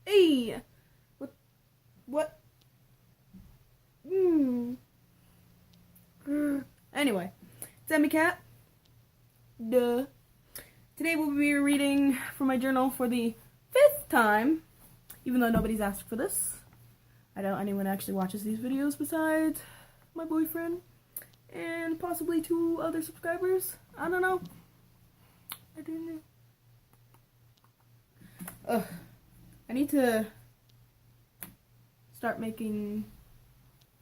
Hey! What? Anyway, it's Emmy Cat. Duh. Today we'll be reading from my journal for the 5th time, even though nobody's asked for this. I doubt anyone actually watches these videos besides my boyfriend and possibly 2 other subscribers. I don't know. I don't know. Ugh. I need to start making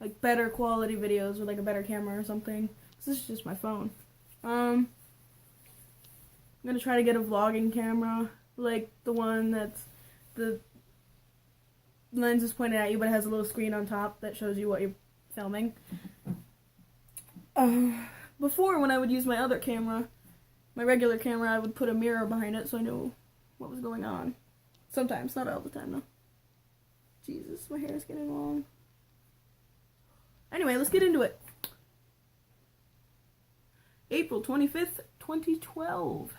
like better quality videos with like a better camera or something. This is just my phone. I'm gonna try to get a vlogging camera, like the one that's the lens is pointed at you but it has a little screen on top that shows you what you're filming. Before, when I would use my other camera, my regular camera, I would put a mirror behind it so I knew what was going on. Sometimes, not all the time though. Jesus, my hair is getting long. Anyway, let's get into it. April 25th, 2012.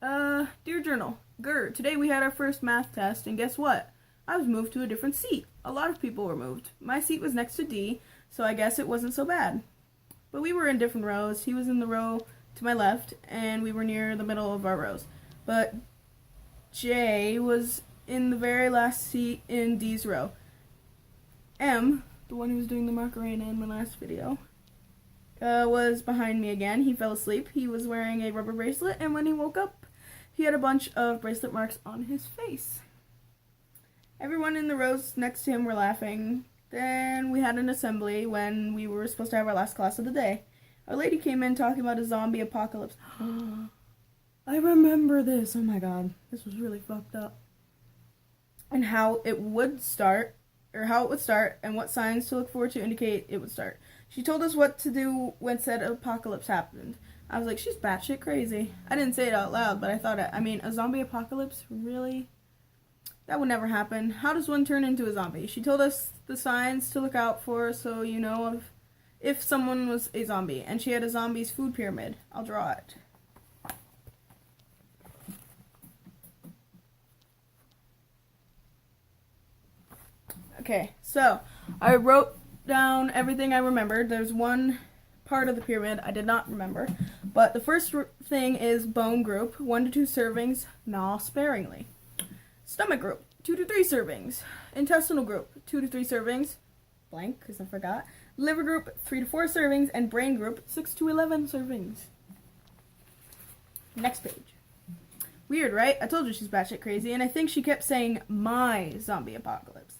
Dear Journal, Grr, today we had our first math test, and guess what? I was moved to a different seat. A lot of people were moved. My seat was next to D, so I guess it wasn't so bad. But we were in different rows. He was in the row to my left, and we were near the middle of our rows. But J was in the very last seat in D's row. M, the one who was doing the Macarena in my last video, was behind me again. He fell asleep. He was wearing a rubber bracelet, and when he woke up, he had a bunch of bracelet marks on his face. Everyone in the rows next to him were laughing. Then we had an assembly when we were supposed to have our last class of the day. A lady came in talking about a zombie apocalypse. I remember this. Oh my god. This was really fucked up. And how it would start, and what signs to look for to indicate it would start. She told us what to do when said apocalypse happened. I was like, she's batshit crazy. I didn't say it out loud, but I thought it. I mean, a zombie apocalypse? Really? That would never happen. How does one turn into a zombie? She told us the signs to look out for so you know if someone was a zombie. And she had a zombie's food pyramid. I'll draw it. Okay, so I wrote down everything I remembered. There's one part of the pyramid I did not remember. But the first thing is bone group, 1 to 2 servings, gnaw sparingly. Stomach group, 2 to 3 servings. Intestinal group, 2 to 3 servings. Blank, because I forgot. Liver group, 3 to 4 servings. And brain group, 6 to 11 servings. Next page. Weird, right? I told you she's batshit crazy, and I think she kept saying my zombie apocalypse.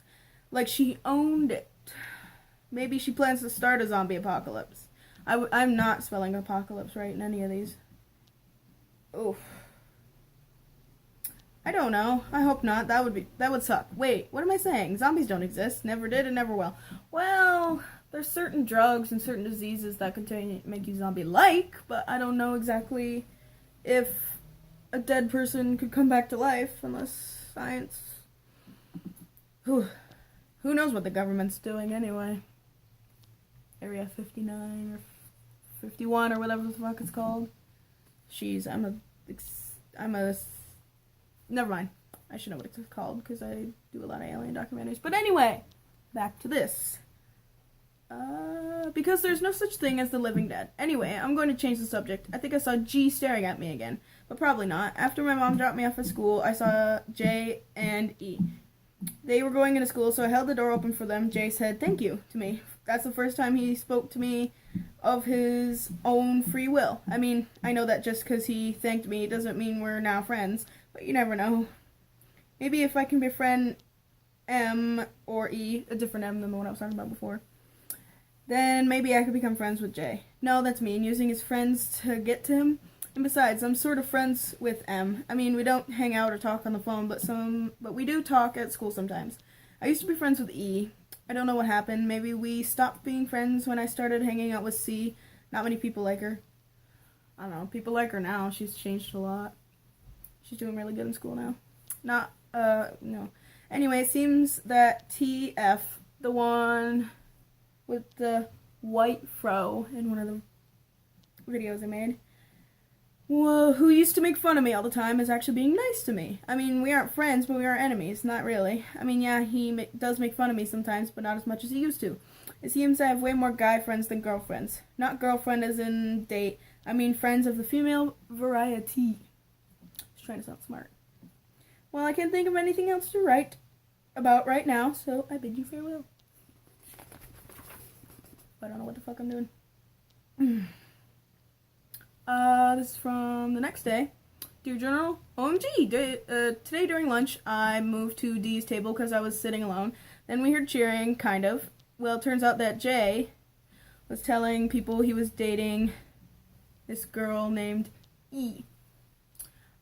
Like she owned it. Maybe she plans to start a zombie apocalypse. I'm not spelling apocalypse right in any of these. Oof. I don't know. I hope not. That would suck. Wait, what am I saying? Zombies don't exist. Never did and never will. Well, there's certain drugs and certain diseases that can make you zombie-like, but I don't know exactly if a dead person could come back to life unless science. Whew. Who knows what the government's doing anyway? Area 59 or 51 or whatever the fuck it's called. Jeez, never mind. I should know what it's called because I do a lot of alien documentaries. But anyway, back to this. Because there's no such thing as the living dead. Anyway, I'm going to change the subject. I think I saw G staring at me again, but probably not. After my mom dropped me off at school, I saw J and E. They were going into school, so I held the door open for them. Jay said thank you to me. That's the first time he spoke to me of his own free will. I mean, I know that just because he thanked me doesn't mean we're now friends, but you never know. Maybe if I can befriend M or E, a different M than the one I was talking about before, then maybe I could become friends with Jay. No, that's mean, using his friends to get to him. And besides, I'm sort of friends with M. I mean, we don't hang out or talk on the phone, but we do talk at school sometimes. I used to be friends with E. I don't know what happened. Maybe we stopped being friends when I started hanging out with C. Not many people like her. I don't know. People like her now. She's changed a lot. She's doing really good in school now. No. Anyway, it seems that TF, the one with the white fro in one of the videos I made, who used to make fun of me all the time is actually being nice to me. I mean, we aren't friends, but we aren't enemies. Not really. I mean, yeah, he does make fun of me sometimes, but not as much as he used to. It seems I have way more guy friends than girlfriends. Not girlfriend as in date. I mean friends of the female variety. Just trying to sound smart. Well, I can't think of anything else to write about right now, so I bid you farewell. I don't know what the fuck I'm doing. This is from the next day. Dear Journal, OMG, today during lunch, I moved to D's table because I was sitting alone. Then we heard cheering, kind of. Well, it turns out that Jay was telling people he was dating this girl named E.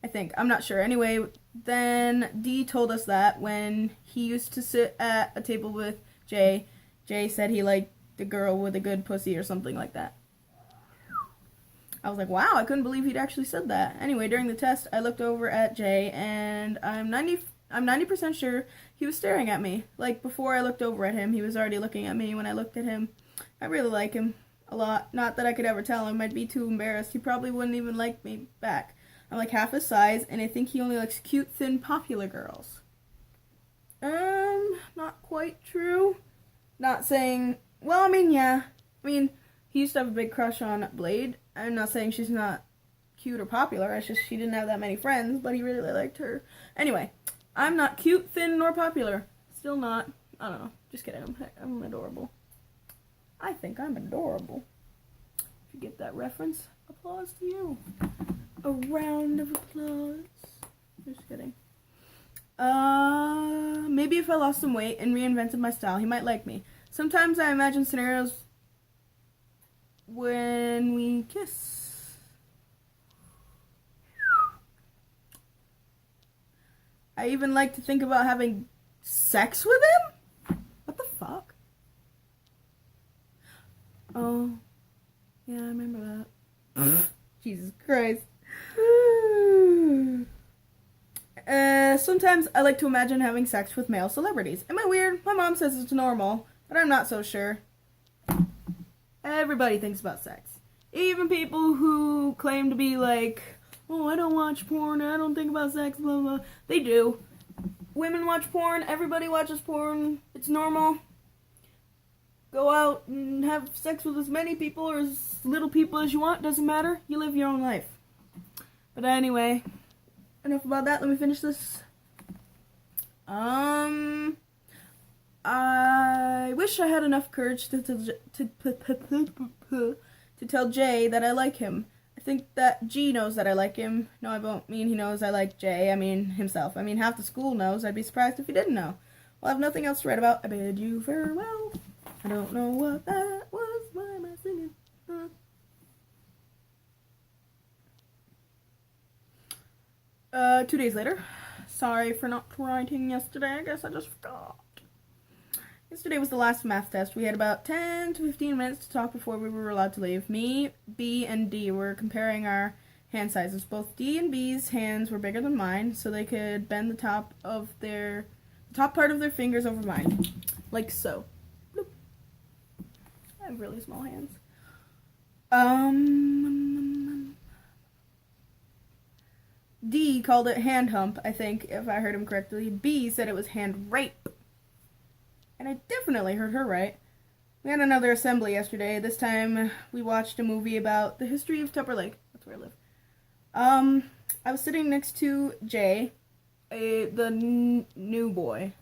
I think. I'm not sure. Anyway, then D told us that when he used to sit at a table with Jay, Jay said he liked the girl with a good pussy or something like that. I was like, wow, I couldn't believe he'd actually said that. Anyway, during the test, I looked over at Jay, and I'm 90% sure he was staring at me. Like, before I looked over at him, he was already looking at me when I looked at him. I really like him a lot. Not that I could ever tell him. I'd be too embarrassed. He probably wouldn't even like me back. I'm like half his size, and I think he only likes cute, thin, popular girls. Not quite true. Not saying, well, I mean, yeah. I mean, he used to have a big crush on Blade. I'm not saying she's not cute or popular. It's just she didn't have that many friends, but he really liked her. Anyway, I'm not cute, thin, nor popular. Still not. I don't know. Just kidding. I'm adorable. I think I'm adorable. If you get that reference, applause to you. A round of applause. Just kidding. Maybe if I lost some weight and reinvented my style, he might like me. Sometimes I imagine scenarios when we kiss. I even like to think about having sex with him? What the fuck? Oh, yeah, I remember that. Jesus Christ. Sometimes I like to imagine having sex with male celebrities. Am I weird? My mom says it's normal, but I'm not so sure. Everybody thinks about sex. Even people who claim to be like, oh, I don't watch porn, I don't think about sex, blah, blah. They do. Women watch porn, everybody watches porn, it's normal. Go out and have sex with as many people or as little people as you want, doesn't matter. You live your own life. But anyway, enough about that, let me finish this. I wish I had enough courage to tell Jay that I like him. I think that G knows that I like him. No, I don't mean he knows I like Jay. I mean himself. I mean half the school knows. I'd be surprised if he didn't know. Well, I have nothing else to write about. I bid you farewell. I don't know what that was. Why am I singing? 2 days later. Sorry for not writing yesterday. I guess I just forgot. Yesterday was the last math test. We had about 10 to 15 minutes to talk before we were allowed to leave. Me, B, and D were comparing our hand sizes. Both D and B's hands were bigger than mine, so they could bend the top part of their fingers over mine. Like so. Bloop. I have really small hands. D called it hand hump, I think, if I heard him correctly. B said it was hand rape. And I definitely heard her right. We had another assembly yesterday. This time we watched a movie about the history of Tupper Lake. That's where I live. I was sitting next to Jay, the new boy.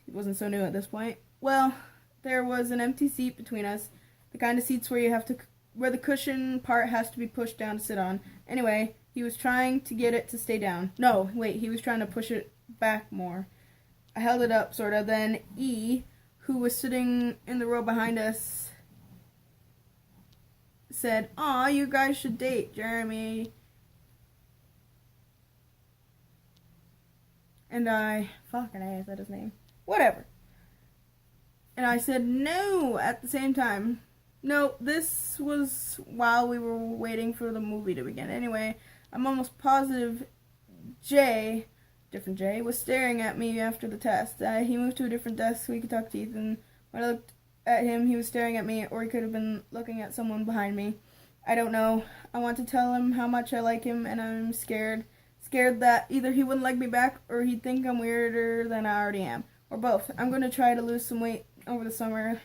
He wasn't so new at this point. Well, there was an empty seat between us. The kind of seats where the cushion part has to be pushed down to sit on. Anyway, he was trying to get it to stay down. No, wait, he was trying to push it back more. I held it up, sort of. Then E, who was sitting in the row behind us, said, "Aw, you guys should date, Jeremy." And I said his name. Whatever. And I said no at the same time. No, this was while we were waiting for the movie to begin. Anyway, I'm almost positive Jay, different Jay, was staring at me after the test. He moved to a different desk so we could talk teeth, and when I looked at him, he was staring at me, or he could have been looking at someone behind me. I don't know. I want to tell him how much I like him, and I'm scared. Scared that either he wouldn't like me back or he'd think I'm weirder than I already am. Or both. I'm going to try to lose some weight over the summer.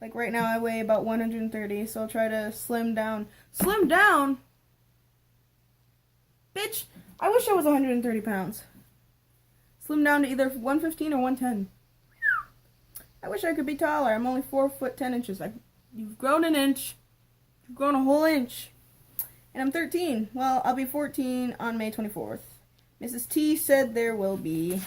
Like right now I weigh about 130, so I'll try to slim down. Slim down? Bitch, I wish I was 130 pounds. Slim down to either 115 or 110. I wish I could be taller. I'm only 4 foot 10 inches. You've grown an inch. You've grown a whole inch. And I'm 13. Well, I'll be 14 on May 24th. Mrs. T said there will be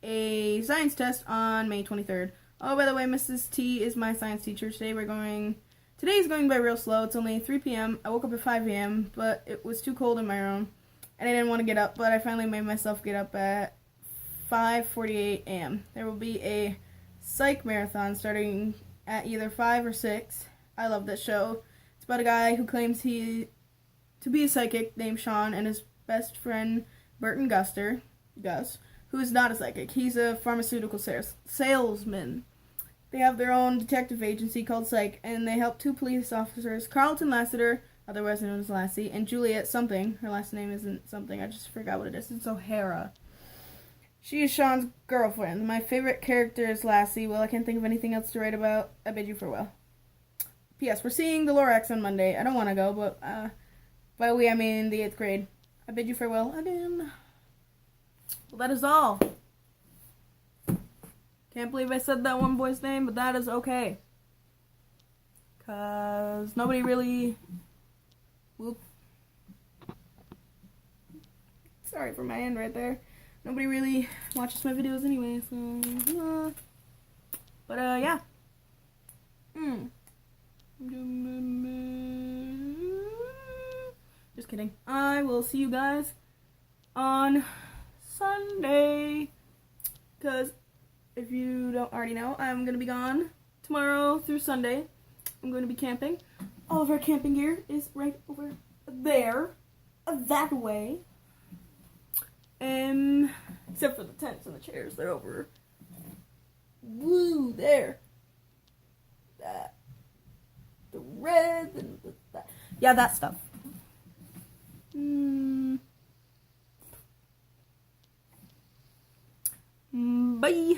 a science test on May 23rd. Oh, by the way, Mrs. T is my science teacher. Today's going by real slow. It's only 3 p.m. I woke up at 5 a.m., but it was too cold in my room, and I didn't want to get up, but I finally made myself get up at 5:48 a.m. There will be a psych marathon starting at either 5 or 6. I love that show. It's about a guy who claims to be a psychic named Sean and his best friend Burton Gus, who is not a psychic. He's a pharmaceutical salesman. They have their own detective agency called Psych, and they help 2 police officers, Carlton Lassiter, otherwise known as Lassie, and Juliet something. Her last name isn't something. I just forgot what it is. It's O'Hara. She is Sean's girlfriend. My favorite character is Lassie. Well, I can't think of anything else to write about. I bid you farewell. P.S. We're seeing the Lorax on Monday. I don't want to go, but by we I mean the 8th grade. I bid you farewell again. Well, that is all. Can't believe I said that one boy's name, but that is okay. 'Cause nobody really... Whoop. Sorry for my hand right there. Nobody really watches my videos anyway, so... But, yeah. Just kidding. I will see you guys on Sunday. 'Cause... if you don't already know, I'm going to be gone tomorrow through Sunday. I'm going to be camping. All of our camping gear is right over there. That way. Except for the tents and the chairs. They're over. Woo, there. That. The red and that. Yeah, that stuff. Bye.